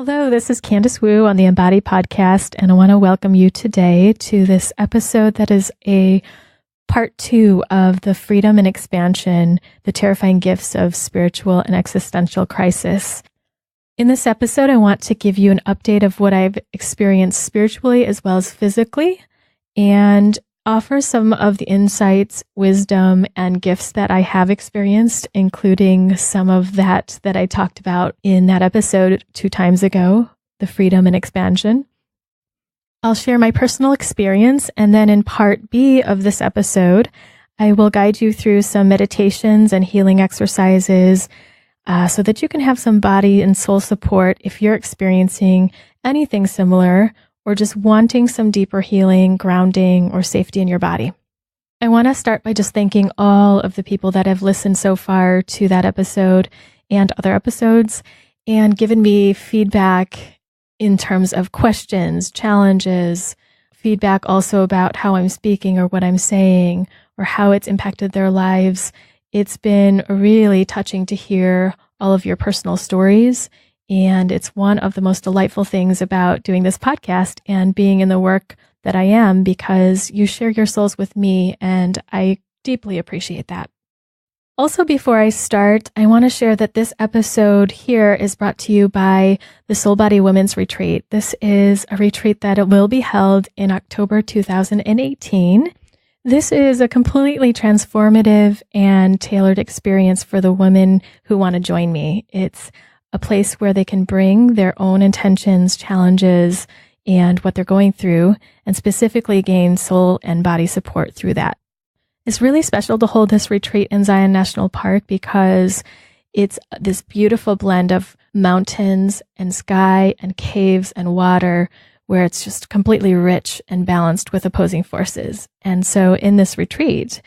Hello, this is Candice Wu on the Embody Podcast, and I want to welcome you today to this episode that is a part 2 of the Freedom and Expansion, the Terrifying Gifts of Spiritual and Existential Crisis. In this episode, I want to give you an update of what I've experienced spiritually as well as physically, and offer some of the insights, wisdom, and gifts that I have experienced, including some of that I talked about in that episode 2 times ago, the Freedom and Expansion. I'll share my personal experience, and then in part B of this episode, I will guide you through some meditations and healing exercises so that you can have some body and soul support if you're experiencing anything similar or just wanting some deeper healing, grounding, or safety in your body. I want to start by just thanking all of the people that have listened so far to that episode and other episodes and given me feedback in terms of questions, challenges, feedback also about how I'm speaking or what I'm saying or how it's impacted their lives. It's been really touching to hear all of your personal stories. And it's one of the most delightful things about doing this podcast and being in the work that I am, because you share your souls with me, and I deeply appreciate that. Also, before I start, I want to share that this episode here is brought to you by the Soul Body Women's Retreat. This is a retreat that it will be held in October 2018. This is a completely transformative and tailored experience for the women who want to join me. It's a place where they can bring their own intentions, challenges, and what they're going through, and specifically gain soul and body support through that. It's really special to hold this retreat in Zion National Park because it's this beautiful blend of mountains and sky and caves and water where it's just completely rich and balanced with opposing forces. And so in this retreat,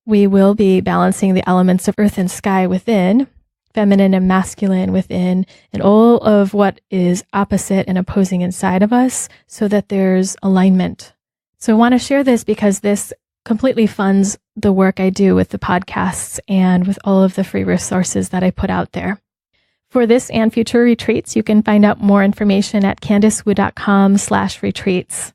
we will be balancing the elements of earth and sky within, feminine and masculine within, and all of what is opposite and opposing inside of us so that there's alignment. So I want to share this because this completely funds the work I do with the podcasts and with all of the free resources that I put out there. For this and future retreats, you can find out more information at candicewu.com/retreats.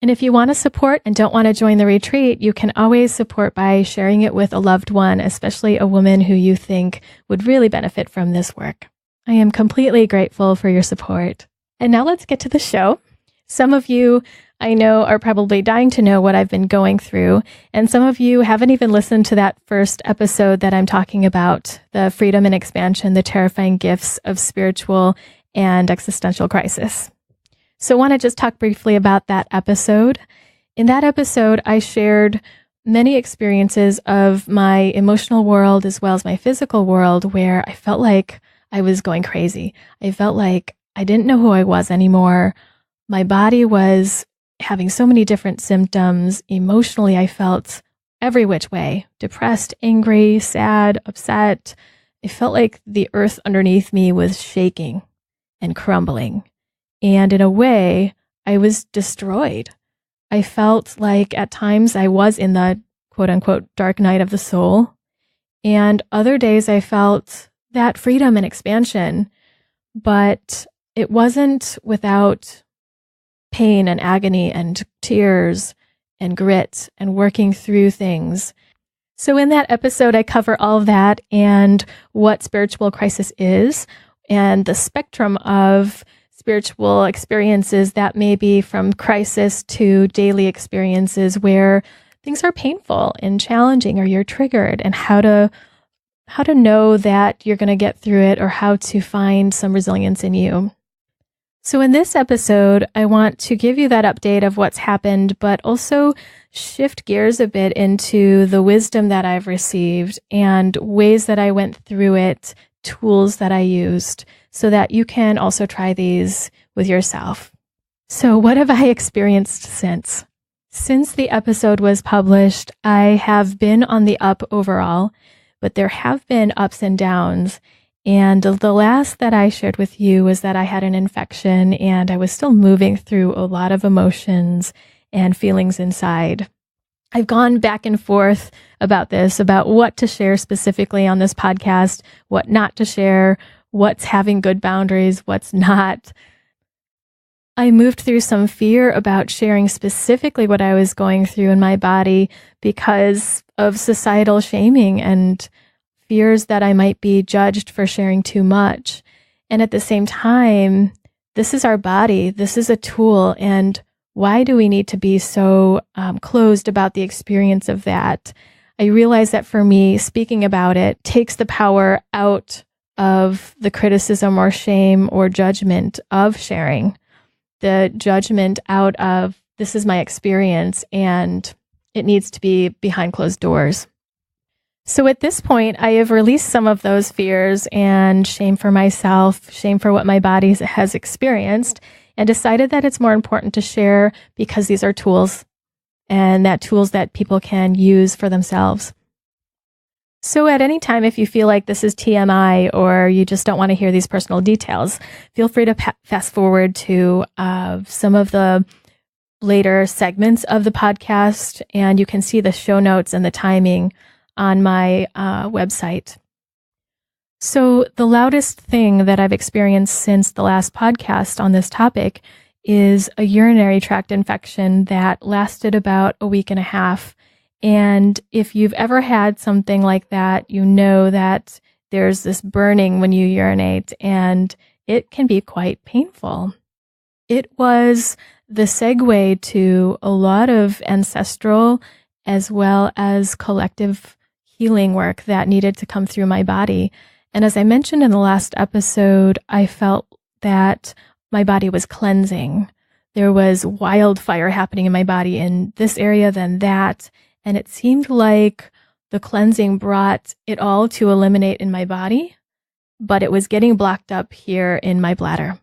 And if you want to support and don't want to join the retreat, you can always support by sharing it with a loved one, especially a woman who you think would really benefit from this work. I am completely grateful for your support. And now let's get to the show. Some of you I know are probably dying to know what I've been going through, and some of you haven't even listened to that first episode that I'm talking about, the Freedom and Expansion, the Terrifying Gifts of Spiritual and Existential Crisis. So I want to just talk briefly about that episode. In that episode, I shared many experiences of my emotional world as well as my physical world where I felt like I was going crazy. I felt like I didn't know who I was anymore. My body was having so many different symptoms. Emotionally, I felt every which way, depressed, angry, sad, upset. It felt like the earth underneath me was shaking and crumbling. And in a way, I was destroyed. I felt like at times I was in the quote unquote dark night of the soul. And other days I felt that freedom and expansion, but it wasn't without pain and agony and tears and grit and working through things. So in that episode, I cover all of that and what spiritual crisis is and the spectrum of spiritual experiences that may be from crisis to daily experiences where things are painful and challenging or you're triggered, and how to know that you're going to get through it or how to find some resilience in you. So in this episode, I want to give you that update of what's happened, but also shift gears a bit into the wisdom that I've received and ways that I went through it, tools that I used, so that you can also try these with yourself. So what have I experienced since? Since the episode was published, I have been on the up overall, but there have been ups and downs. And the last that I shared with you was that I had an infection and I was still moving through a lot of emotions and feelings inside. I've gone back and forth about this, about what to share specifically on this podcast, what not to share, what's having good boundaries, what's not. I moved through some fear about sharing specifically what I was going through in my body because of societal shaming and fears that I might be judged for sharing too much. And at the same time, this is our body. This is a tool. And why do we need to be so closed about the experience of that? I realize that for me, speaking about it takes the power out of the criticism or shame or judgment of sharing. The judgment out of, this is my experience and it needs to be behind closed doors. So at this point, I have released some of those fears and shame for myself, shame for what my body has experienced, and decided that it's more important to share because these are tools and that tools that people can use for themselves. So at any time, if you feel like this is TMI or you just don't want to hear these personal details, feel free to fast forward to some of the later segments of the podcast, and you can see the show notes and the timing on my website. So the loudest thing that I've experienced since the last podcast on this topic is a urinary tract infection that lasted about a week and a half. And if you've ever had something like that, you know that there's this burning when you urinate, and it can be quite painful. It was the segue to a lot of ancestral as well as collective healing work that needed to come through my body. And as I mentioned in the last episode, I felt that my body was cleansing. There was wildfire happening in my body in this area, then that. And it seemed like the cleansing brought it all to eliminate in my body, but it was getting blocked up here in my bladder.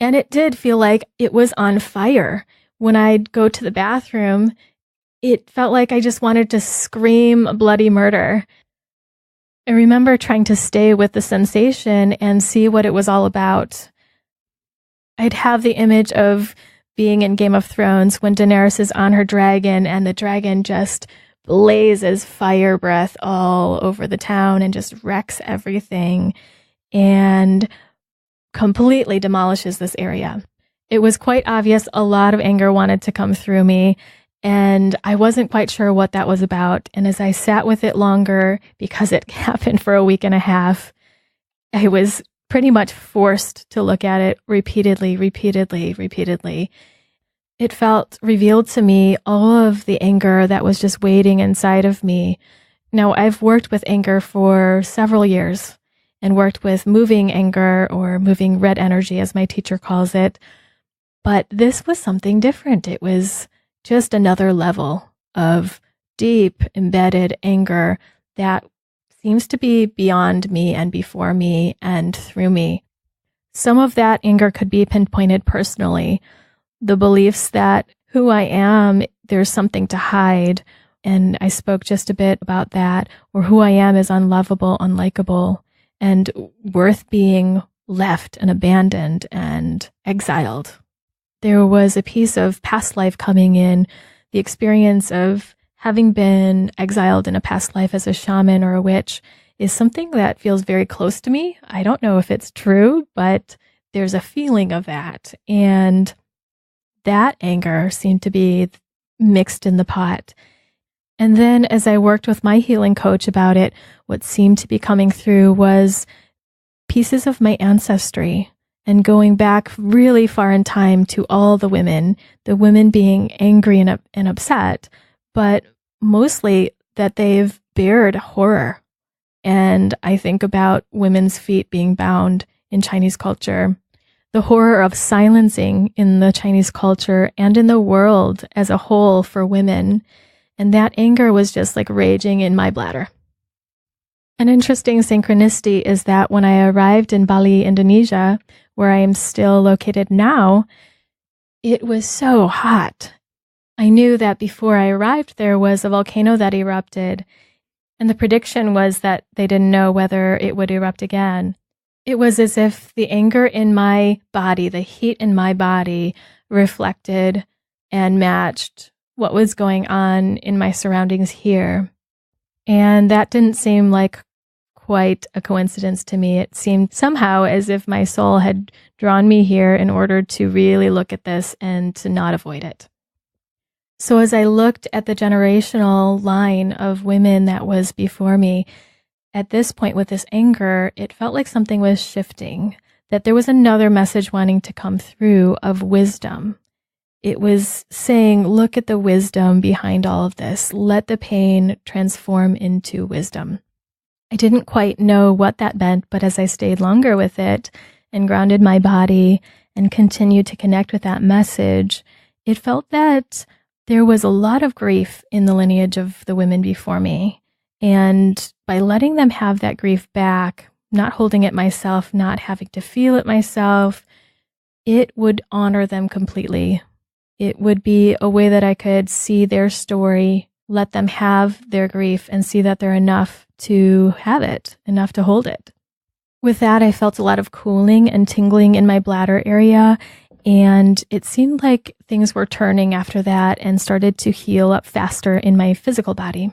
And it did feel like it was on fire. When I'd go to the bathroom, it felt like I just wanted to scream bloody murder. I remember trying to stay with the sensation and see what it was all about. I'd have the image of being in Game of Thrones when Daenerys is on her dragon and the dragon just blazes fire breath all over the town and just wrecks everything and completely demolishes this area. It was quite obvious a lot of anger wanted to come through me, and I wasn't quite sure what that was about. And as I sat with it longer, because it happened for a week and a half, I was pretty much forced to look at it repeatedly. It felt revealed to me all of the anger that was just waiting inside of me. Now, I've worked with anger for several years and worked with moving anger or moving red energy, as my teacher calls it. But this was something different. It was just another level of deep embedded anger that seems to be beyond me and before me and through me. Some of that anger could be pinpointed personally. The beliefs that who I am, there's something to hide. And I spoke just a bit about that. Or who I am is unlovable, unlikable, and worth being left and abandoned and exiled. There was a piece of past life coming in, the experience of having been exiled in a past life as a shaman or a witch is something that feels very close to me. I don't know if it's true, but there's a feeling of that. And that anger seemed to be mixed in the pot. And then as I worked with my healing coach about it, what seemed to be coming through was pieces of my ancestry and going back really far in time to all the women being angry and upset, but mostly that they've bared horror. And I think about women's feet being bound in Chinese culture, the horror of silencing in the Chinese culture and in the world as a whole for women. And that anger was just like raging in my bladder. An interesting synchronicity is that when I arrived in Bali, Indonesia, where I am still located now, it was so hot. I knew that before I arrived, there was a volcano that erupted, and the prediction was that they didn't know whether it would erupt again. It was as if the anger in my body, the heat in my body, reflected and matched what was going on in my surroundings here. And that didn't seem like quite a coincidence to me. It seemed somehow as if my soul had drawn me here in order to really look at this and to not avoid it. So as I looked at the generational line of women that was before me, at this point with this anger, it felt like something was shifting, that there was another message wanting to come through of wisdom. It was saying, look at the wisdom behind all of this. Let the pain transform into wisdom. I didn't quite know what that meant, but as I stayed longer with it and grounded my body and continued to connect with that message, it felt that there was a lot of grief in the lineage of the women before me. And by letting them have that grief back, not holding it myself, not having to feel it myself, it would honor them completely. It would be a way that I could see their story, let them have their grief, and see that they're enough to have it, enough to hold it. With that, I felt a lot of cooling and tingling in my bladder area, and it seemed like things were turning after that and started to heal up faster in my physical body.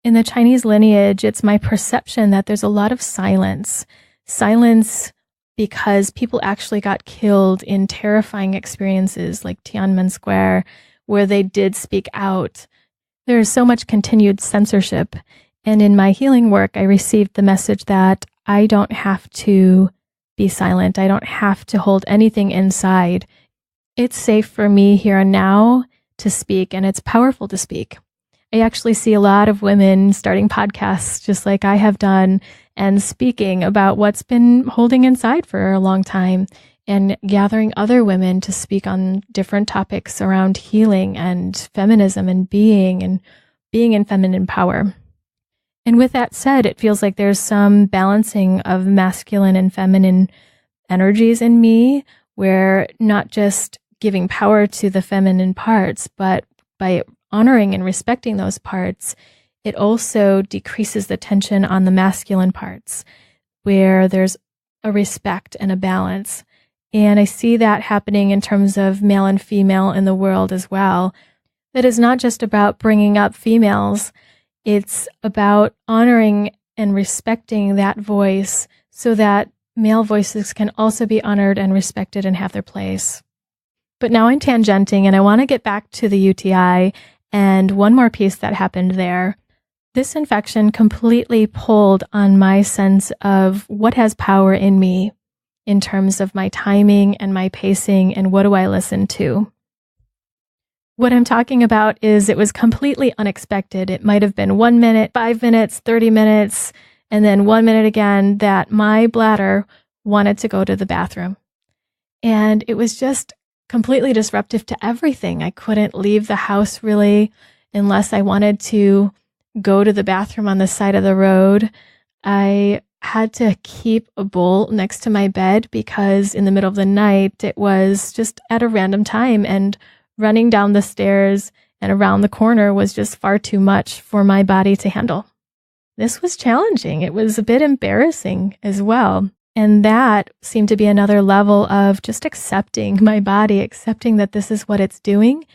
In the Chinese lineage, it's my perception that there's a lot of silence. Silence because people actually got killed in terrifying experiences like Tiananmen Square, where they did speak out. There's so much continued censorship. And in my healing work, I received the message that I don't have to be silent. I don't have to hold anything inside. It's safe for me here and now to speak, and it's powerful to speak. I actually see a lot of women starting podcasts just like I have done and speaking about what's been holding inside for a long time and gathering other women to speak on different topics around healing and feminism and being in feminine power. And with that said, it feels like there's some balancing of masculine and feminine energies in me, where not just giving power to the feminine parts, but by honoring and respecting those parts, it also decreases the tension on the masculine parts, where there's a respect and a balance. And I see that happening in terms of male and female in the world as well. That is not just about bringing up females. It's about honoring and respecting that voice so that male voices can also be honored and respected and have their place. But now I'm tangenting, and I want to get back to the UTI and one more piece that happened there. This infection completely pulled on my sense of what has power in me in terms of my timing and my pacing and what do I listen to. What I'm talking about is it was completely unexpected. It might have been 1 minute, 5 minutes, 30 minutes, and then 1 minute again that my bladder wanted to go to the bathroom. And it was just completely disruptive to everything. I couldn't leave the house really unless I wanted to go to the bathroom on the side of the road. I had to keep a bowl next to my bed because in the middle of the night, it was just at a random time, and running down the stairs and around the corner was just far too much for my body to handle. This was challenging. It was a bit embarrassing as well. And that seemed to be another level of just accepting my body, accepting that this is what it's doing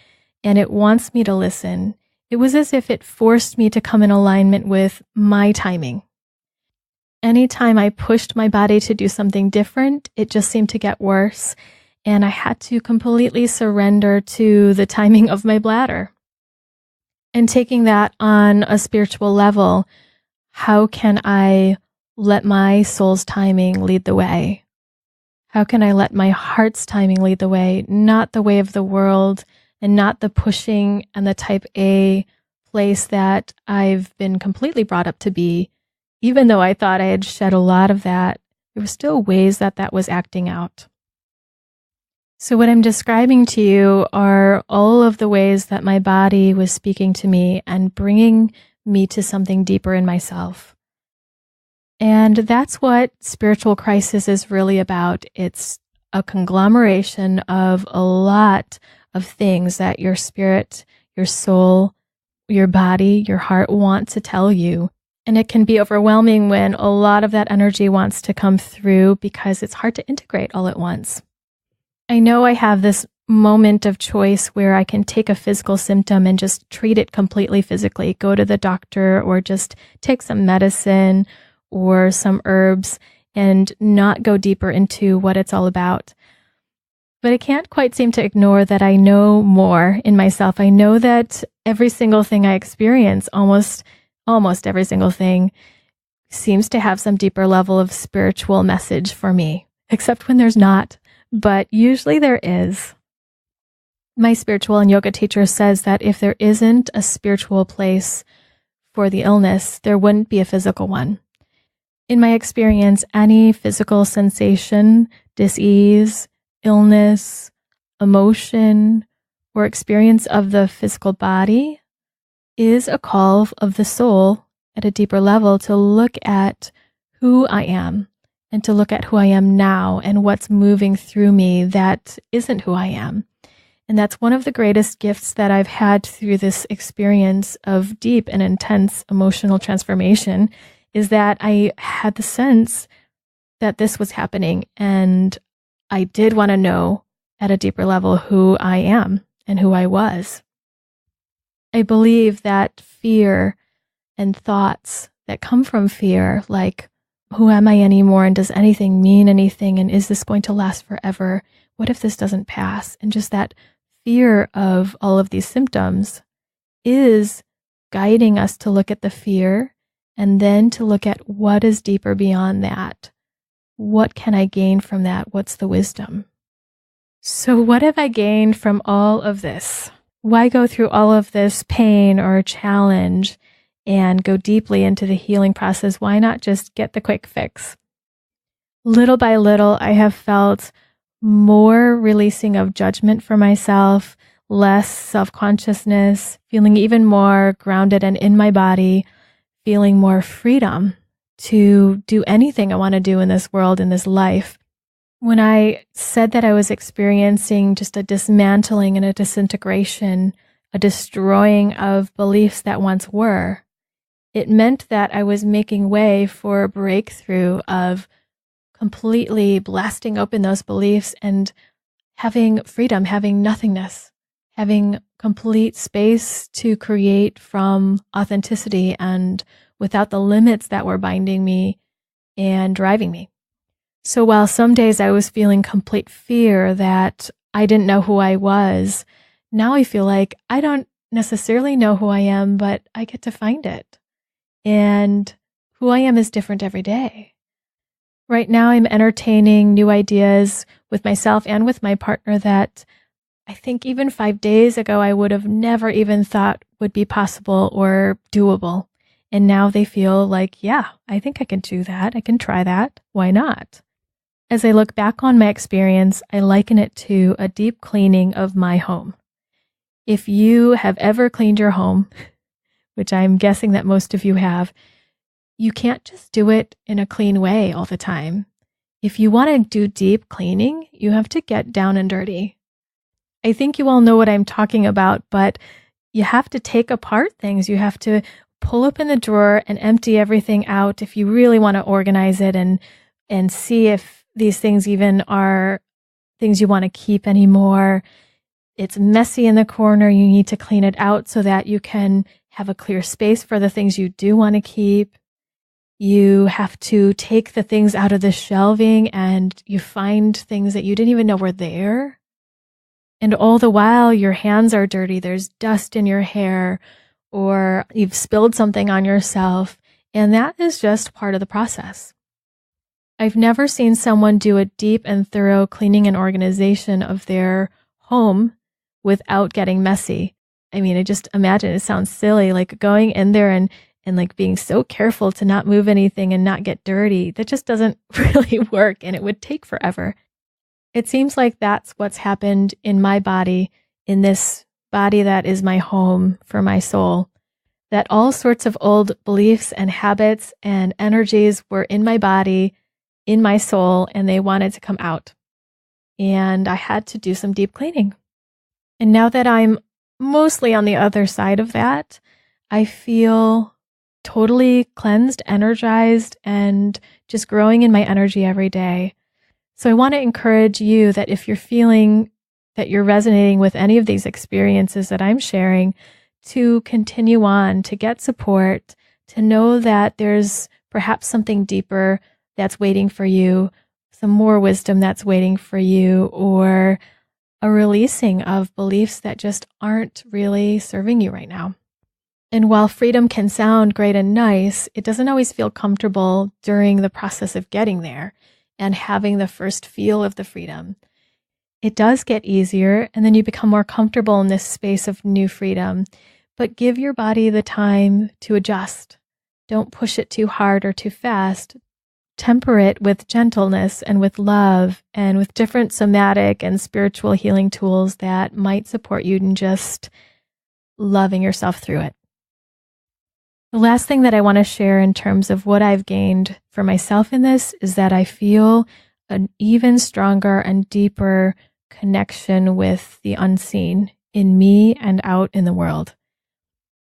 and it wants me to listen. It was as if it forced me to come in alignment with my timing. Anytime I pushed my body to do something different, it just seemed to get worse. And I had to completely surrender to the timing of my bladder. And taking that on a spiritual level, how can I let my soul's timing lead the way? How can I let my heart's timing lead the way, not the way of the world and not the pushing and the type A place that I've been completely brought up to be? Even though I thought I had shed a lot of that, there were still ways that that was acting out. So what I'm describing to you are all of the ways that my body was speaking to me and bringing me to something deeper in myself. And that's what spiritual crisis is really about. It's a conglomeration of a lot of things that your spirit, your soul, your body, your heart want to tell you. And it can be overwhelming when a lot of that energy wants to come through because it's hard to integrate all at once. I know I have this moment of choice where I can take a physical symptom and just treat it completely physically, go to the doctor or just take some medicine or some herbs and not go deeper into what it's all about. But I can't quite seem to ignore that I know more in myself. I know that every single thing I experience, almost every single thing, seems to have some deeper level of spiritual message for me, except when there's not. But usually there is. My spiritual and yoga teacher says that if there isn't a spiritual place for the illness, there wouldn't be a physical one. In my experience, any physical sensation, dis-ease, illness, emotion, or experience of the physical body is a call of the soul at a deeper level to look at who I am and to look at who I am now and what's moving through me that isn't who I am. And that's one of the greatest gifts that I've had through this experience of deep and intense emotional transformation, is that I had the sense that this was happening, and I did want to know at a deeper level who I am and who I was. I believe that fear and thoughts that come from fear, like, who am I anymore? And does anything mean anything? And is this going to last forever? What if this doesn't pass? And just that fear of all of these symptoms is guiding us to look at the fear and then to look at what is deeper beyond that. What can I gain from that? What's the wisdom? So what have I gained from all of this? Why go through all of this pain or challenge and go deeply into the healing process? Why not just get the quick fix? Little by little, I have felt more releasing of judgment for myself, less self-consciousness, feeling even more grounded and in my body, feeling more freedom to do anything I want to do in this world, in this life. When I said that I was experiencing just a dismantling and a disintegration, a destroying of beliefs that once were, it meant that I was making way for a breakthrough of completely blasting open those beliefs and having freedom, having nothingness, having complete space to create from authenticity and without the limits that were binding me and driving me. So while some days I was feeling complete fear that I didn't know who I was, now I feel like I don't necessarily know who I am, but I get to find it. And who I am is different every day. Right now, I'm entertaining new ideas with myself and with my partner that I think even 5 days ago, I would have never even thought would be possible or doable. And now they feel like, yeah, I think I can do that. I can try that. Why not? As I look back on my experience, I liken it to a deep cleaning of my home. If you have ever cleaned your home, which I'm guessing that most of you have, you can't just do it in a clean way all the time. If you want to do deep cleaning, you have to get down and dirty. I think you all know what I'm talking about, but you have to take apart things. You have to pull open the drawer and empty everything out if you really want to organize it and see if these things even are things you want to keep anymore. It's messy in the corner. You need to clean it out so that you can have a clear space for the things you do want to keep. You have to take the things out of the shelving and you find things that you didn't even know were there. And all the while your hands are dirty. There's dust in your hair or you've spilled something on yourself. And that is just part of the process. I've never seen someone do a deep and thorough cleaning and organization of their home without getting messy. I mean, I just imagine it sounds silly, like going in there and like being so careful to not move anything and not get dirty. That just doesn't really work and it would take forever. It seems like that's what's happened in my body, in this body that is my home for my soul, that all sorts of old beliefs and habits and energies were in my body, in my soul, and they wanted to come out. And I had to do some deep cleaning. And now that I'm mostly on the other side of that, I feel totally cleansed, energized, and just growing in my energy every day. So I want to encourage you that if you're feeling that you're resonating with any of these experiences that I'm sharing, to continue on, to get support, to know that there's perhaps something deeper that's waiting for you, some more wisdom that's waiting for you, or a releasing of beliefs that just aren't really serving you right now. And while freedom can sound great and nice, it doesn't always feel comfortable during the process of getting there and having the first feel of the freedom. It does get easier, and then you become more comfortable in this space of new freedom. But give your body the time to adjust. Don't push it too hard or too fast. Temper it with gentleness and with love and with different somatic and spiritual healing tools that might support you in just loving yourself through it. The last thing that I want to share in terms of what I've gained for myself in this is that I feel an even stronger and deeper connection with the unseen in me and out in the world.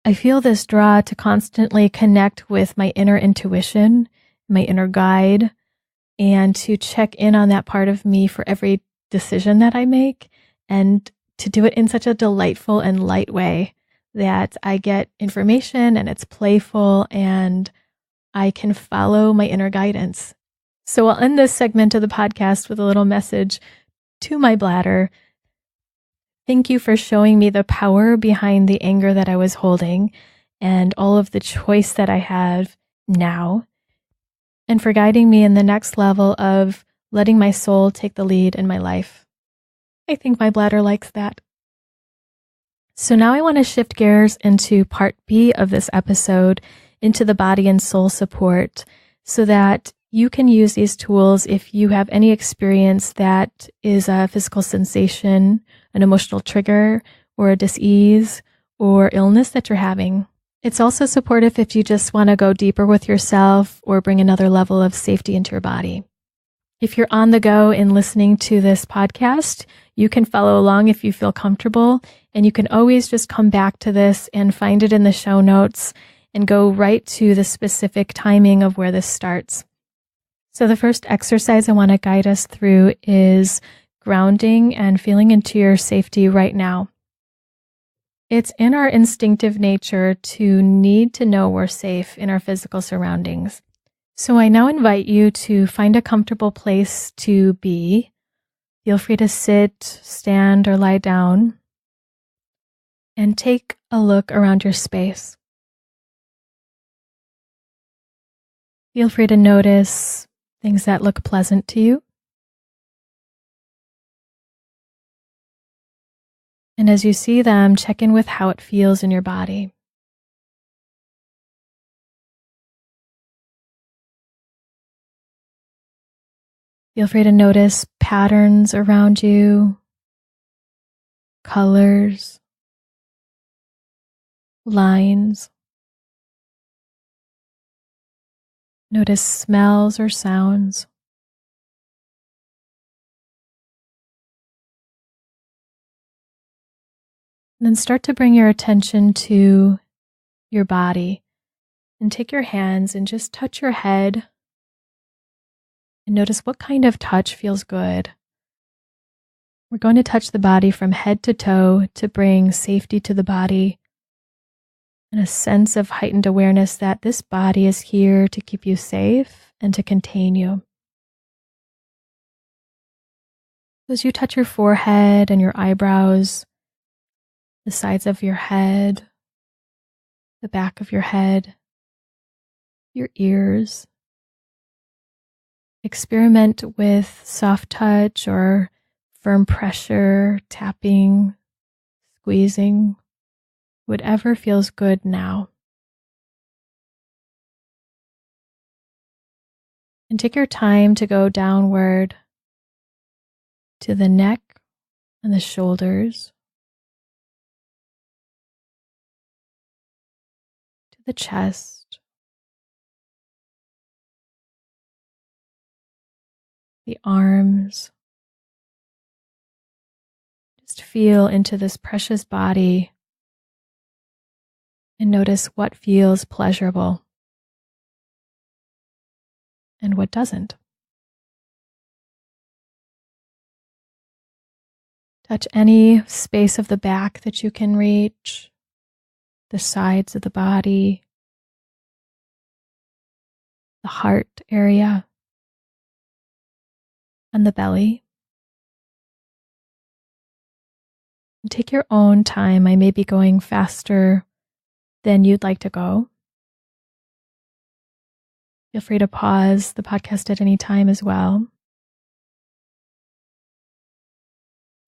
I feel this draw to constantly connect with my inner intuition, my inner guide, and to check in on that part of me for every decision that I make, and to do it in such a delightful and light way that I get information and it's playful and I can follow my inner guidance. So I'll end this segment of the podcast with a little message to my bladder. Thank you for showing me the power behind the anger that I was holding and all of the choice that I have now, and for guiding me in the next level of letting my soul take the lead in my life. I think my bladder likes that. So now I want to shift gears into part B of this episode, into the body and soul support, so that you can use these tools if you have any experience that is a physical sensation, an emotional trigger, or a dis-ease or illness that you're having. It's also supportive if you just want to go deeper with yourself or bring another level of safety into your body. If you're on the go in listening to this podcast, you can follow along if you feel comfortable, and you can always just come back to this and find it in the show notes and go right to the specific timing of where this starts. So the first exercise I want to guide us through is grounding and feeling into your safety right now. It's in our instinctive nature to need to know we're safe in our physical surroundings. So I now invite you to find a comfortable place to be. Feel free to sit, stand, or lie down, and take a look around your space. Feel free to notice things that look pleasant to you. And as you see them, check in with how it feels in your body. Feel free to notice patterns around you, colors, lines. Notice smells or sounds. And then start to bring your attention to your body and take your hands and just touch your head and notice what kind of touch feels good. We're going to touch the body from head to toe to bring safety to the body and a sense of heightened awareness that this body is here to keep you safe and to contain you. As you touch your forehead and your eyebrows, the sides of your head, the back of your head, your ears, experiment with soft touch or firm pressure, tapping, squeezing, whatever feels good now. And take your time to go downward to the neck and the shoulders, to the chest, the arms. Just feel into this precious body and notice what feels pleasurable and what doesn't. Touch any space of the back that you can reach, the sides of the body, the heart area, and the belly. And take your own time. I may be going faster than you'd like to go. Feel free to pause the podcast at any time as well.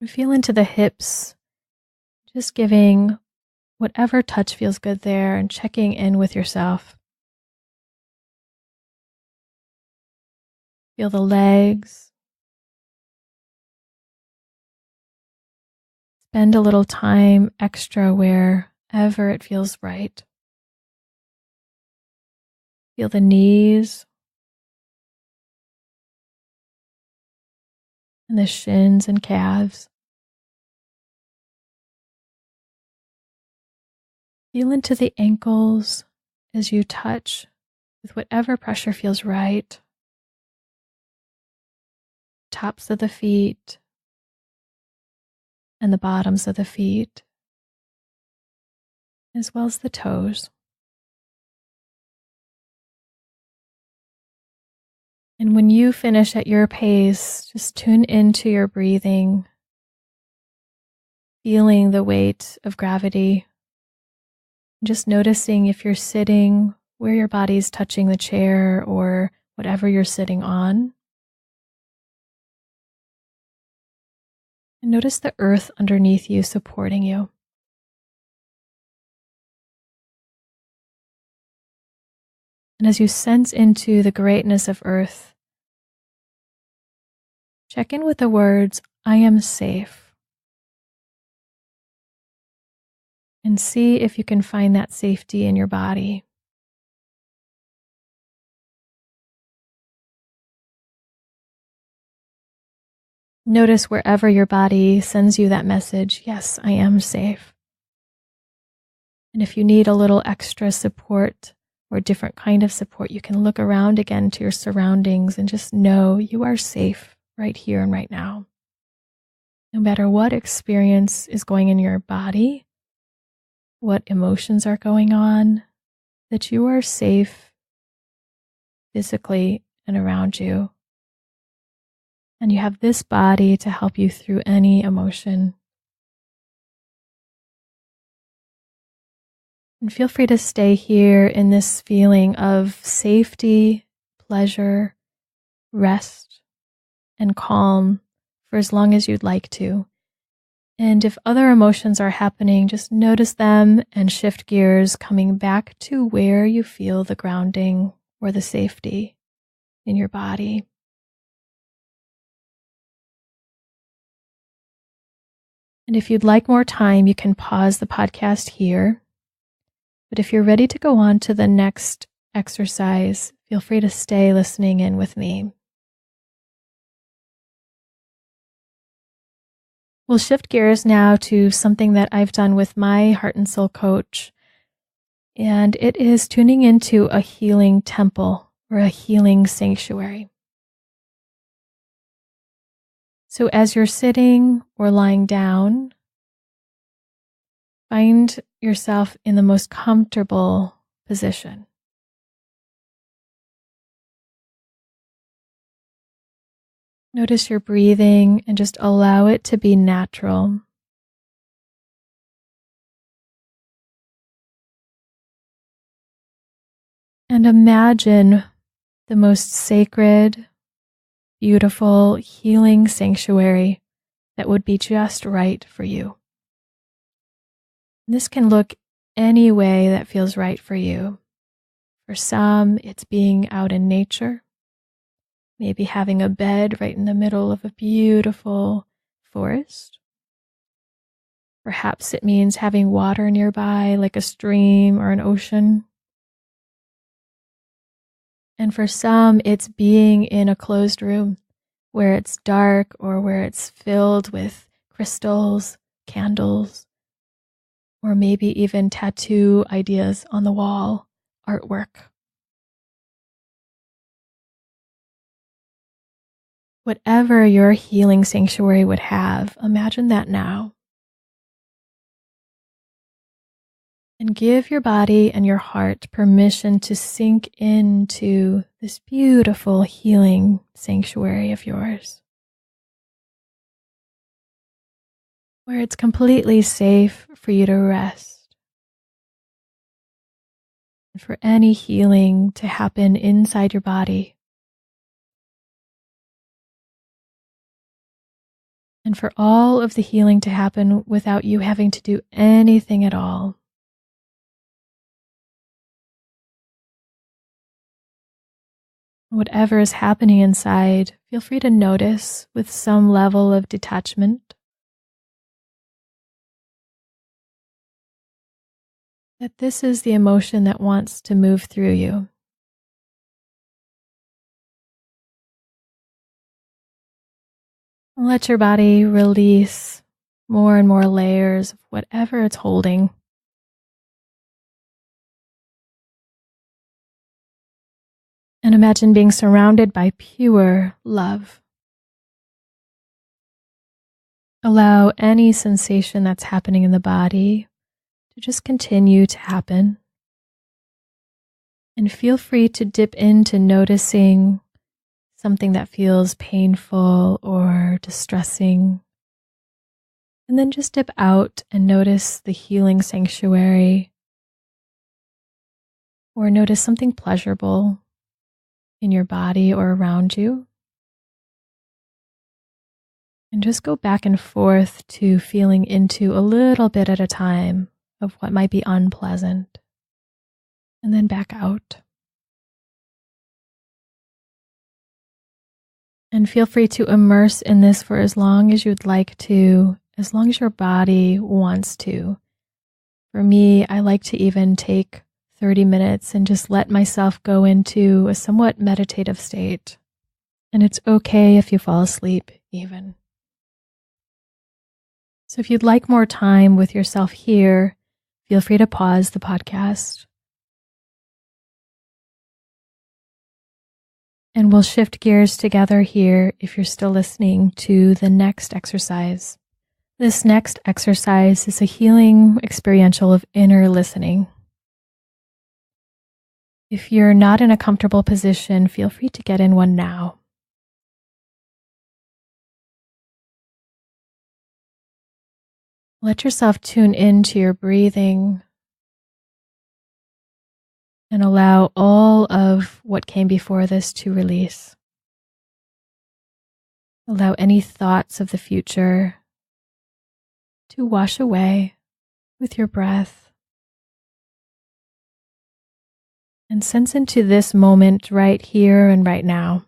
Feel into the hips, just giving whatever touch feels good there and checking in with yourself. Feel the legs. Spend a little time extra wherever it feels right. Feel the knees and the shins and calves. Feel into the ankles as you touch with whatever pressure feels right. Tops of the feet and the bottoms of the feet, as well as the toes. And when you finish at your pace, just tune into your breathing, feeling the weight of gravity, just noticing if you're sitting where your body's touching the chair or whatever you're sitting on. And notice the earth underneath you supporting you. And as you sense into the greatness of earth, check in with the words, "I am safe." And see if you can find that safety in your body. Notice wherever your body sends you that message, yes, I am safe. And if you need a little extra support or a different kind of support, you can look around again to your surroundings and just know you are safe right here and right now. No matter what experience is going in your body, what emotions are going on, that you are safe physically and around you. And you have this body to help you through any emotion. And feel free to stay here in this feeling of safety, pleasure, rest, and calm for as long as you'd like to. And if other emotions are happening, just notice them and shift gears, coming back to where you feel the grounding or the safety in your body. And if you'd like more time, you can pause the podcast here. But if you're ready to go on to the next exercise, feel free to stay listening in with me. We'll shift gears now to something that I've done with my heart and soul coach. And it is tuning into a healing temple or a healing sanctuary. So as you're sitting or lying down, find yourself in the most comfortable position. Notice your breathing and just allow it to be natural. And imagine the most sacred, beautiful, healing sanctuary that would be just right for you. This can look any way that feels right for you. For some, it's being out in nature, maybe having a bed right in the middle of a beautiful forest. Perhaps it means having water nearby, like a stream or an ocean. And for some, it's being in a closed room where it's dark or where it's filled with crystals, candles, or maybe even tattoo ideas on the wall, artwork. Whatever your healing sanctuary would have, imagine that now. And give your body and your heart permission to sink into this beautiful healing sanctuary of yours, where it's completely safe for you to rest and for any healing to happen inside your body, and for all of the healing to happen without you having to do anything at all. Whatever is happening inside, feel free to notice with some level of detachment that this is the emotion that wants to move through you. Let your body release more and more layers of whatever it's holding. And imagine being surrounded by pure love. Allow any sensation that's happening in the body to just continue to happen. And feel free to dip into noticing something that feels painful or distressing. And then just dip out and notice the healing sanctuary, or notice something pleasurable in your body or around you. And just go back and forth to feeling into a little bit at a time of what might be unpleasant, and then back out. And feel free to immerse in this for as long as you'd like to, as long as your body wants to. For me, I like to even take 30 minutes and just let myself go into a somewhat meditative state. And it's okay if you fall asleep even. So if you'd like more time with yourself here, feel free to pause the podcast. And we'll shift gears together here if you're still listening to the next exercise. This next exercise is a healing experiential of inner listening. If you're not in a comfortable position, feel free to get in one now. Let yourself tune into your breathing and allow all of what came before this to release. Allow any thoughts of the future to wash away with your breath. And sense into this moment right here and right now.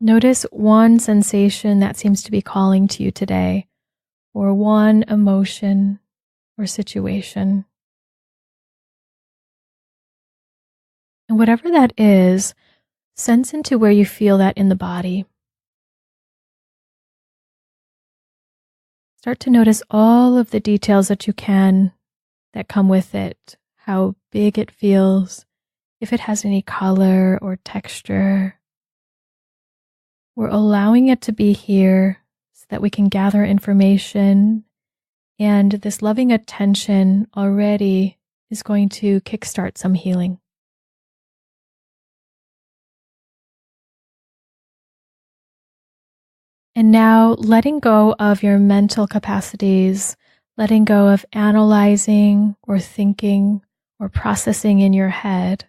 Notice one sensation that seems to be calling to you today, or one emotion or situation. And whatever that is, sense into where you feel that in the body. Start to notice all of the details that you can that come with it, how big it feels, if it has any color or texture. We're allowing it to be here so that we can gather information, and this loving attention already is going to kickstart some healing. And now letting go of your mental capacities, letting go of analyzing or thinking or processing in your head,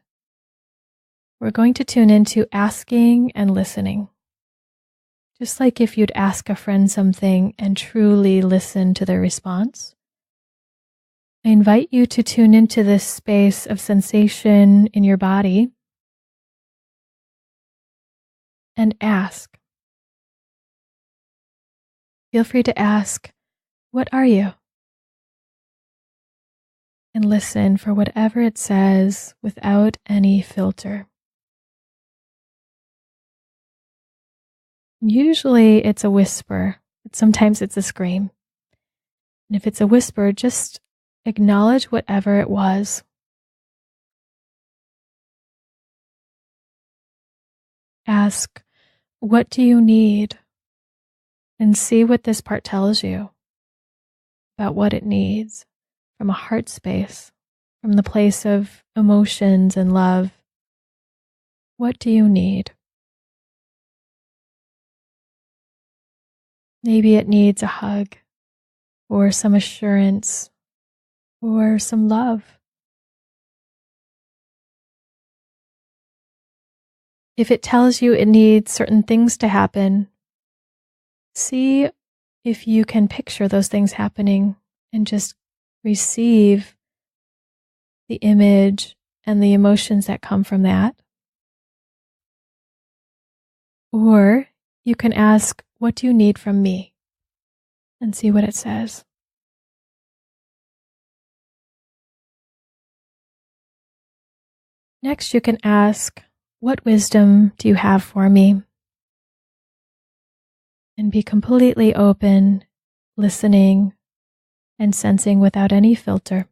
we're going to tune into asking and listening. Just like if you'd ask a friend something and truly listen to their response. I invite you to tune into this space of sensation in your body and ask. Feel free to ask, what are you? And listen for whatever it says without any filter. Usually it's a whisper, but sometimes it's a scream. And if it's a whisper, just acknowledge whatever it was. Ask, what do you need? and see what this part tells you about what it needs from a heart space, from the place of emotions and love. What do you need? Maybe it needs a hug, or some assurance, or some love. If it tells you it needs certain things to happen, see if you can picture those things happening and just receive the image and the emotions that come from that. Or you can ask, what do you need from me? And see what it says. Next, you can ask, what wisdom do you have for me? And be completely open, listening, and sensing without any filter.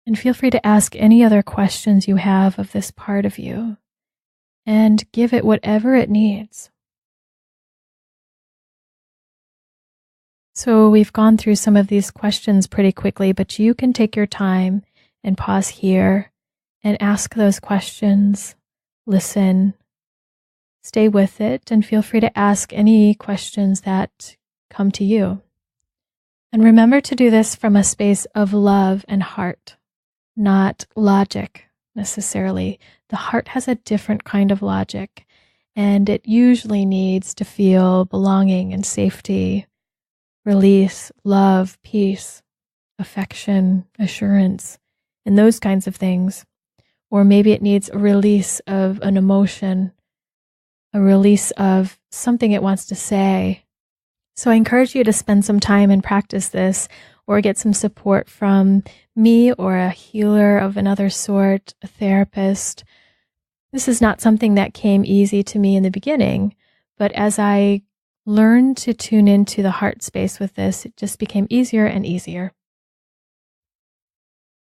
And feel free to ask any other questions you have of this part of you, and give it whatever it needs. So we've gone through some of these questions pretty quickly, but you can take your time and pause here and ask those questions, listen, stay with it, and feel free to ask any questions that come to you. And remember to do this from a space of love and heart, not logic necessarily. The heart has a different kind of logic, and it usually needs to feel belonging and safety, release, love, peace, affection, assurance, and those kinds of things. Or maybe it needs a release of an emotion, a release of something it wants to say. So I encourage you to spend some time and practice this, or get some support from me or a healer of another sort, a therapist. This is not something that came easy to me in the beginning, but as I learned to tune into the heart space with this, it just became easier and easier.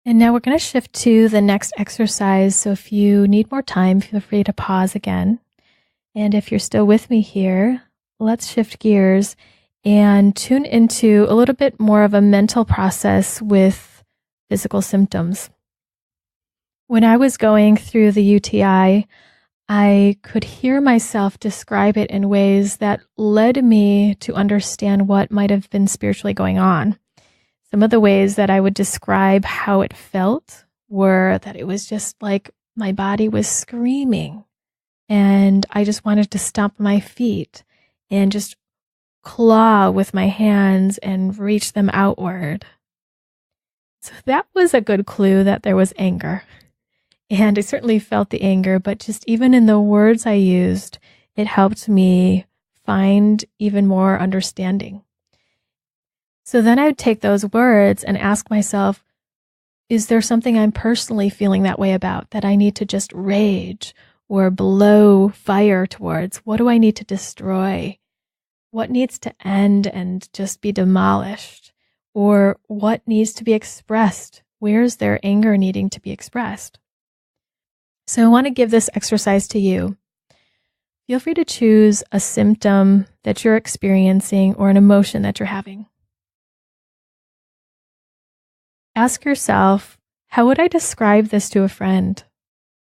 And now we're going to shift to the next exercise. So if you need more time, feel free to pause again. And if you're still with me here, let's shift gears and tune into a little bit more of a mental process with physical symptoms. When I was going through the UTI, I could hear myself describe it in ways that led me to understand what might have been spiritually going on. Some of the ways that I would describe how it felt were that it was just like my body was screaming, and I just wanted to stomp my feet and just claw with my hands and reach them outward. So that was a good clue that there was anger. And I certainly felt the anger, but just even in the words I used, it helped me find even more understanding. So then I would take those words and ask myself, is there something I'm personally feeling that way about, that I need to just rage or blow fire towards? What do I need to destroy? What needs to end and just be demolished? Or what needs to be expressed? Where's there anger needing to be expressed? So I want to give this exercise to you. Feel free to choose a symptom that you're experiencing or an emotion that you're having. Ask yourself, how would I describe this to a friend,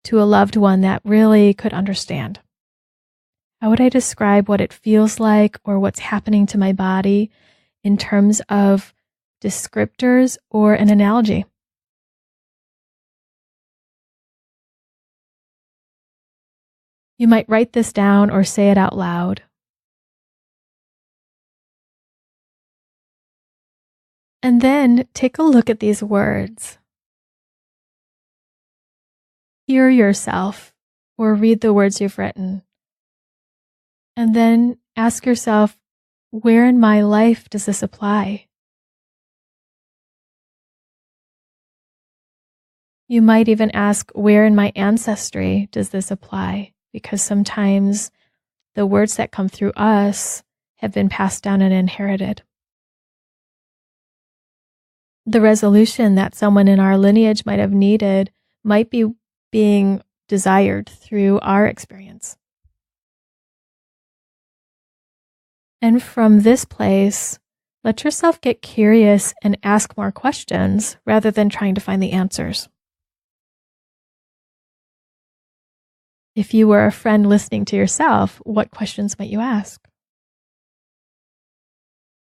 to a loved one that really could understand? How would I describe what it feels like or what's happening to my body in terms of descriptors or an analogy? You might write this down or say it out loud. And then take a look at these words. Hear yourself or read the words you've written. And then ask yourself, where in my life does this apply? You might even ask, where in my ancestry does this apply? Because sometimes the words that come through us have been passed down and inherited. The resolution that someone in our lineage might have needed might be being desired through our experience. And from this place, let yourself get curious and ask more questions rather than trying to find the answers. If you were a friend listening to yourself, what questions might you ask?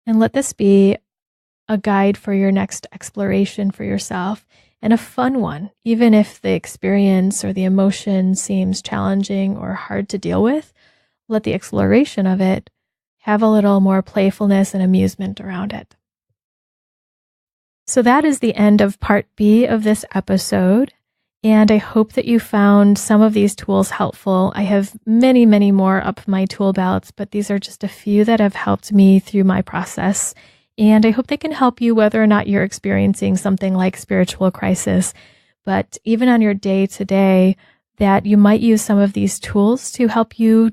And let this be a guide for your next exploration for yourself, and a fun one, even if the experience or the emotion seems challenging or hard to deal with. Let the exploration of it have a little more playfulness and amusement around it. So that is the end of part B of this episode. And I hope that you found some of these tools helpful. I have many, many more up my tool belts, but these are just a few that have helped me through my process. And I hope they can help you whether or not you're experiencing something like spiritual crisis. But even on your day-to-day, that you might use some of these tools to help you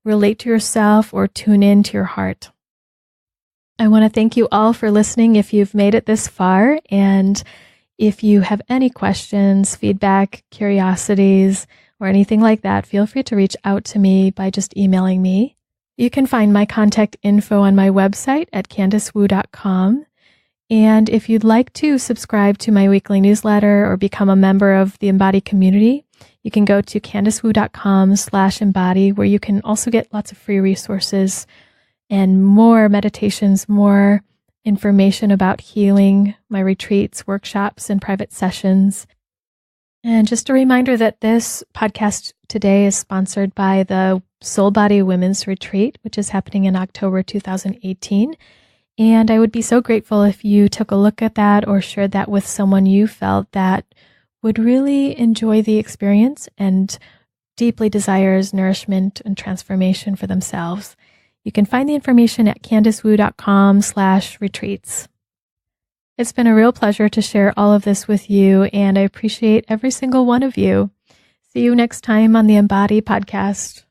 relate to yourself or tune into your heart. I want to thank you all for listening if you've made it this far. And if you have any questions, feedback, curiosities, or anything like that, feel free to reach out to me by just emailing me. You can find my contact info on my website at CandiceWu.com. And if you'd like to subscribe to my weekly newsletter or become a member of the Embody community, you can go to CandiceWu.com/embody, where you can also get lots of free resources and more meditations, more information about healing, my retreats, workshops, and private sessions. And just a reminder that this podcast today is sponsored by the Soul Body Women's Retreat, which is happening in October 2018. And I would be so grateful if you took a look at that or shared that with someone you felt that would really enjoy the experience and deeply desires nourishment and transformation for themselves. You can find the information at CandiceWu.com/retreats. It's been a real pleasure to share all of this with you, and I appreciate every single one of you. See you next time on the Embody podcast.